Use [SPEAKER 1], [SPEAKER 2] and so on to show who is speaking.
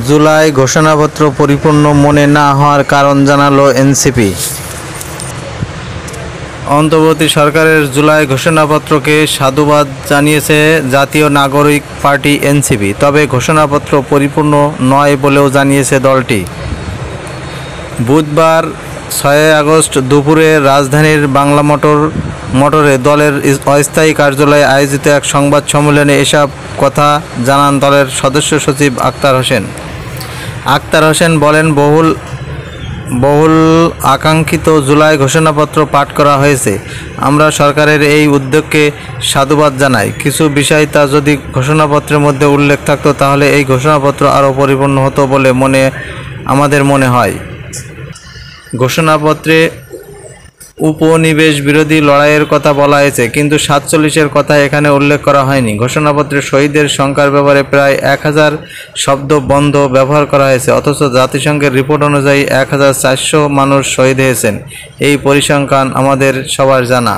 [SPEAKER 1] জুলাই ঘোষণাপত্র পরিপূর্ণ মনে না হওয়ার কারণ জানালো এনসিপি। অন্তর্বর্তী সরকারের জুলাই ঘোষণাপত্রকে সাধুবাদ জানিয়েছে জাতীয় নাগরিক পার্টি এনসিপি, তবে ঘোষণাপত্র পরিপূর্ণ নয় বলেও জানিয়েছে দলটি। বুধবার 6 আগস্ট দুপুরে রাজধানীর বাংলা মোটরে দলের অস্থায়ী কার্যালয়ে আয়োজিত এক সংবাদ সম্মেলনে এসব কথা জানান দলের সদস্য সচিব আক্তার হোসেন। আক্তার হোসেন বলেন, বহুল আকাঙ্ক্ষিত জুলাই ঘোষণাপত্র পাঠ করা হয়েছে। আমরা সরকারের এই উদ্যোগকে সাধুবাদ জানাই। কিছু বিষয় তা যদি ঘোষণাপত্রের মধ্যে উল্লেখ থাকতো তাহলে এই ঘোষণাপত্র আরও পরিপূর্ণ হতো বলে আমাদের মনে হয়। ঘোষণাপত্রে উপনিবেশ বিরোধী লড়াইয়ের কথা বলা হয়েছে, কিন্তু 47-এর কথা এখানে উল্লেখ করা হয়নি। ঘোষণাপত্রে শহীদের সংখ্যার ব্যাপারে প্রায় 1000 শব্দ বন্ধ ব্যবহার করা হয়েছে, অথচ জাতিসংঘের রিপোর্ট অনুযায়ী 1400 মানুষ শহীদ হয়েছেন। এই পরিসংখ্যান আমাদের সবার জানা।